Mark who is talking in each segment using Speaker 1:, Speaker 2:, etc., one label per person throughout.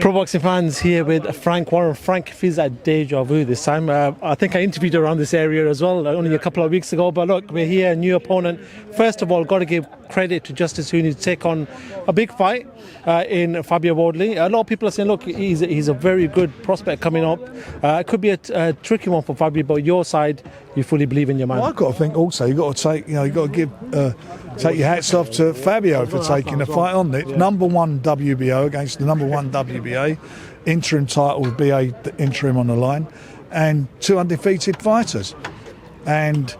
Speaker 1: Pro boxing fans here with Frank Warren. Frank feels like deja vu this time. I think I interviewed around this area as well only a couple of weeks ago. But look, we're here, a new opponent. First of all, got to give credit to Justis Huni to take on a big fight in Fabio Wardley. A lot of people are saying, look, he's a very good prospect coming up. It could be a tricky one for Fabio, but your side, you fully believe in your man.
Speaker 2: Well, I've got to think also you've got to take, you've got to give take your hats off to Fabio for taking the fight on. It's #1 WBO against the #1 WBA, interim title with BA interim on the line, and 2 undefeated fighters. And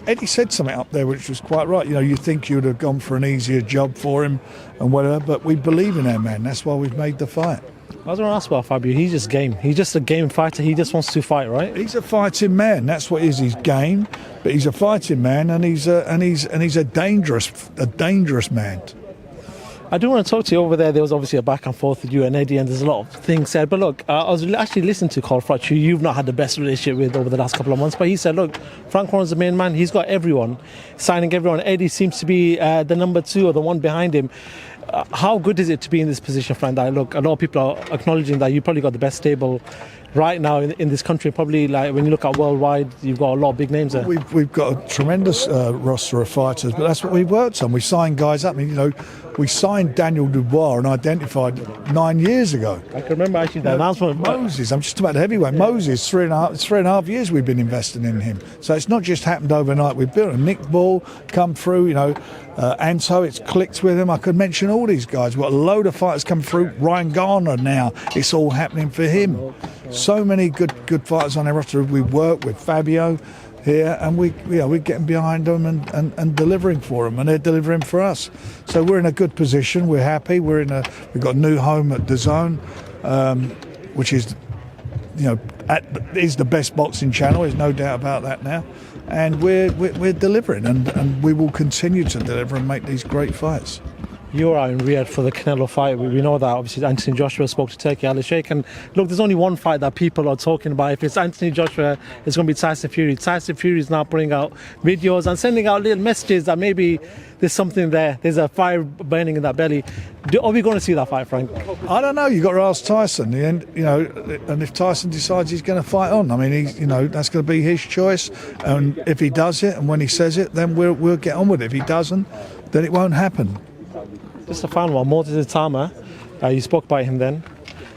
Speaker 2: Eddie said something up there which was quite right. You think you would have gone for an easier job for him and whatever, but we believe in our man. That's why we've made the fight.
Speaker 1: I was going to ask about Fabio. He's just game. He's just a game fighter. He just wants to fight, right?
Speaker 2: He's a fighting man. That's what he is. He's game, but he's a fighting man, and he's a dangerous man.
Speaker 1: I do want to talk to you over there. There was obviously a back and forth with you and Eddie, and there's a lot of things said. But look, I was actually listening to Froch, who you've not had the best relationship with over the last couple of months. But he said, look, Frank Warren's the main man. He's got everyone, signing everyone. Eddie seems to be the #2 or the one behind him. How good is it to be in this position, Frank? That, look, a lot of people are acknowledging that you probably got the best stable right now in this country. Probably, like, when you look at worldwide, you've got a lot of big names there.
Speaker 2: We've got a tremendous roster of fighters, but that's what we've worked on. We signed guys up. We signed Daniel Dubois and identified 9 years ago.
Speaker 1: I can remember actually the announcement.
Speaker 2: Moses, I'm just about the heavyweight. Moses, 3.5 years we've been investing in him. So it's not just happened overnight. We've built a Nick Ball come through, Anto, it's clicked with him. I could mention all these guys. We've got a load of fighters come through. Ryan Garner now, it's all happening for him. So many good fighters on our roster. We work with Fabio here, and we're getting behind them and delivering for them, and they're delivering for us. So we're in a good position. We're happy. We've got a new home at DAZN, which is is the best boxing channel. There's no doubt about that now, and we're delivering, and we will continue to deliver and make these great fights.
Speaker 1: You're out in Riyadh for the Canelo fight. We know that obviously Anthony Joshua spoke to Turki Al Sheikh, and look, there's only one fight that people are talking about. If it's Anthony Joshua, it's going to be Tyson Fury. Tyson Fury is now putting out videos and sending out little messages that maybe there's something there. There's a fire burning in that belly. Are we going to see that fight, Frank?
Speaker 2: I don't know. You've got to ask Tyson. And if Tyson decides he's going to fight on, I mean, that's going to be his choice. And if he does it, and when he says it, then we'll get on with it. If he doesn't, then it won't happen.
Speaker 1: Just a final one, Moses Tama. You spoke about him then.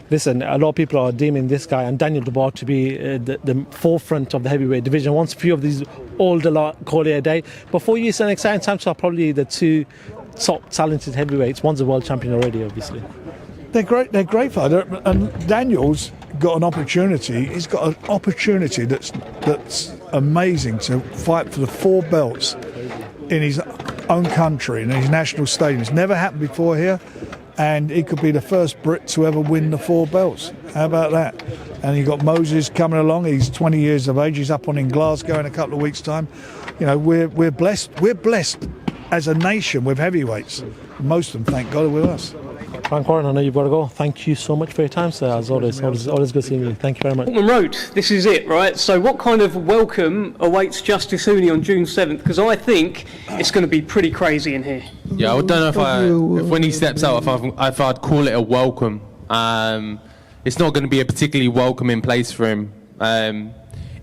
Speaker 1: Listen, a lot of people are deeming this guy and Daniel Dubois to be the forefront of the heavyweight division. Once a few of these older lot call it a day. But for you, it's an exciting time to have probably the 2 top talented heavyweights. One's a world champion already, obviously.
Speaker 2: They're great fighters. And Daniel's got an opportunity. He's got an opportunity that's amazing to fight for the 4 belts in his own country, in his national stadium. It's never happened before here, and he could be the first Brit to ever win the 4 belts. How about that? And you've got Moses coming along. He's 20 years of age. He's up on in Glasgow in a couple of weeks' time. We're blessed. We're blessed as a nation with heavyweights. Most of them, thank God, are with us.
Speaker 1: Frank Warren, I know you've got to go. Thank you so much for your time, sir. As always good seeing you. Thank you very much.
Speaker 3: Portman Road, this is it, right? So what kind of welcome awaits Justis Huni on June 7th? Because I think it's going to be pretty crazy in here.
Speaker 4: Yeah, I don't know if when he steps out, if I'd call it a welcome. It's not going to be a particularly welcoming place for him.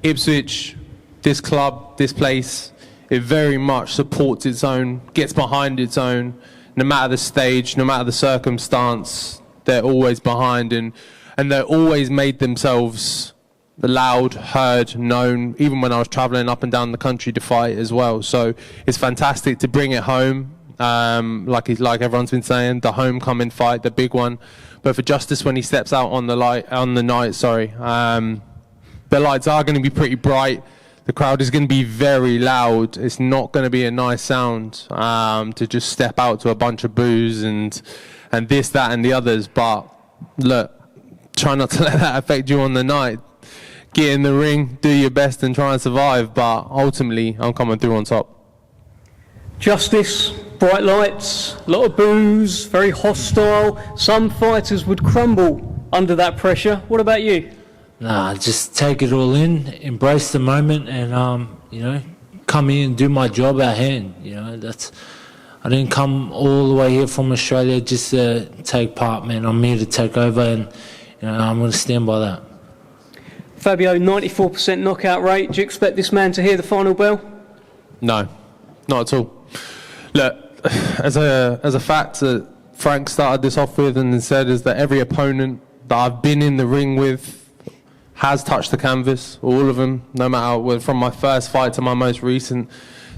Speaker 4: Ipswich, this club, this place, it very much supports its own, gets behind its own. No matter the stage, no matter the circumstance, they're always behind, and they're always made themselves loud, heard, known, even when I was travelling up and down the country to fight as well. So it's fantastic to bring it home, like everyone's been saying, the homecoming fight, the big one. But for Justis, when he steps out on the night, the lights are going to be pretty bright. The crowd is going to be very loud. It's not going to be a nice sound to just step out to a bunch of boos and this, that, and the others. But look, try not to let that affect you on the night. Get in the ring, do your best, and try and survive. But ultimately, I'm coming through on top.
Speaker 3: Justis, bright lights, a lot of boos, very hostile. Some fighters would crumble under that pressure. What about you?
Speaker 5: Nah, just take it all in, embrace the moment, and come in and do my job at hand. I didn't come all the way here from Australia just to take part, man. I'm here to take over, and I'm going to stand by that.
Speaker 3: Fabio, 94% knockout rate. Do you expect this man to hear the final bell?
Speaker 4: No, not at all. Look, as a fact that Frank started this off with and said is that every opponent that I've been in the ring with has touched the canvas, all of them, no matter from my first fight to my most recent,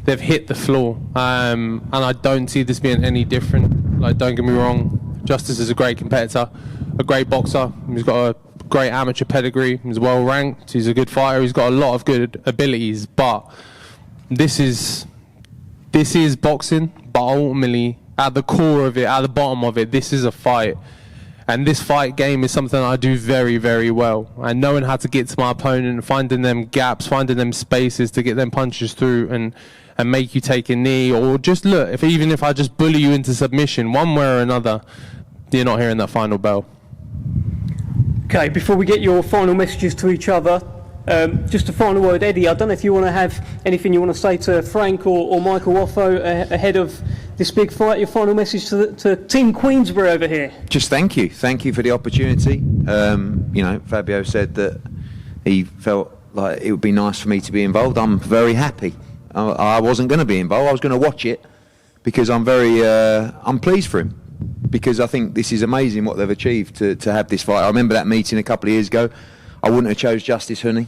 Speaker 4: they've hit the floor. And I don't see this being any different. Like, don't get me wrong, Justis is a great competitor, a great boxer. He's got a great amateur pedigree. He's well ranked. He's a good fighter. He's got a lot of good abilities. But this is boxing. But ultimately, at the core of it, at the bottom of it, this is a fight. And this fight game is something I do very, very well. And knowing how to get to my opponent, finding them gaps, finding them spaces to get them punches through and make you take a knee, or just look, even if I just bully you into submission, one way or another, you're not hearing that final bell.
Speaker 3: Okay, before we get your final messages to each other, just a final word, Eddie. I don't know if you want to have anything you want to say to Frank or Michael Waffo ahead of this big fight. Your final message to Team Queensbury over here.
Speaker 6: Just thank you for the opportunity. Fabio said that he felt like it would be nice for me to be involved. I'm very happy. I wasn't going to be involved. I was going to watch it because I'm pleased for him, because I think this is amazing what they've achieved to have this fight. I remember that meeting a couple of years ago. I wouldn't have chose Justis Huni,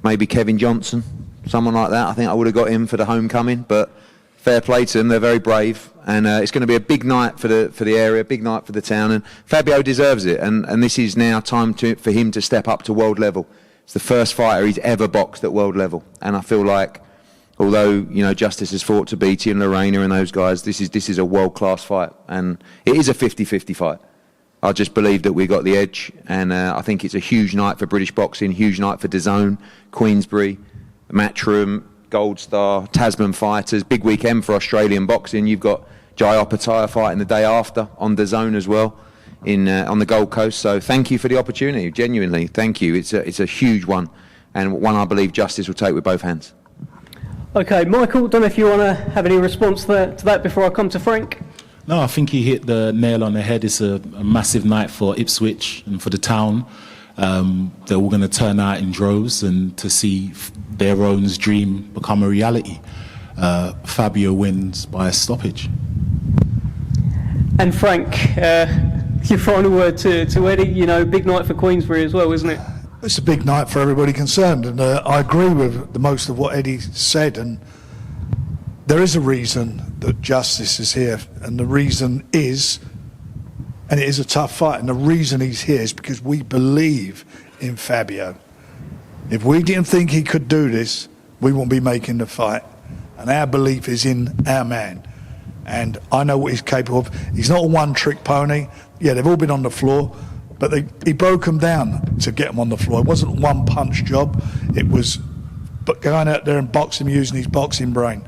Speaker 6: maybe Kevin Johnson, someone like that. I think I would have got him for the homecoming, but fair play to them. They're very brave, and it's going to be a big night for the area, a big night for the town, and Fabio deserves it. And this is now time for him to step up to world level. It's the first fighter he's ever boxed at world level, and I feel like, although Justis has fought to Beatty and Lorena and those guys, this is a world-class fight, and it is a 50-50 fight. I just believe that we got the edge, and I think it's a huge night for British boxing, huge night for DAZN, Queensbury, Matchroom, Gold Star, Tasman Fighters, big weekend for Australian boxing. You've got Jai Opetaia fighting the day after on DAZN as well on the Gold Coast. So thank you for the opportunity, genuinely, thank you. It's a huge one, and one I believe Justis will take with both hands.
Speaker 3: Okay, Michael, don't know if you want to have any response to that before I come to Frank.
Speaker 7: No, I think he hit the nail on the head. It's a massive night for Ipswich and for the town. They're all going to turn out in droves and to see their own dream become a reality. Fabio wins by a stoppage.
Speaker 3: And Frank, your final word to Eddie. Big night for Queensbury as well, isn't it?
Speaker 2: It's a big night for everybody concerned, and I agree with the most of what Eddie said, and there is a reason that Justis is here, and the reason is, and it is a tough fight, and the reason he's here is because we believe in Fabio. If we didn't think he could do this, we wouldn't be making the fight, and our belief is in our man, and I know what he's capable of. He's not a one-trick pony. Yeah, they've all been on the floor, but he broke them down to get them on the floor. It wasn't a one-punch job. It was going out there and boxing, using his boxing brain.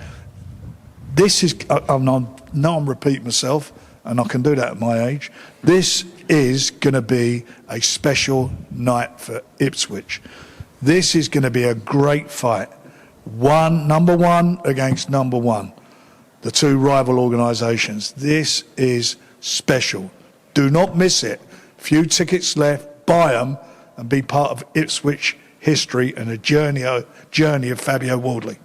Speaker 2: This is, I know I'm repeating myself, and I can do that at my age. This is going to be a special night for Ipswich. This is going to be a great fight. Number one against number one, the two rival organisations. This is special. Do not miss it. Few tickets left. Buy them and be part of Ipswich history and a journey of Fabio Wardley.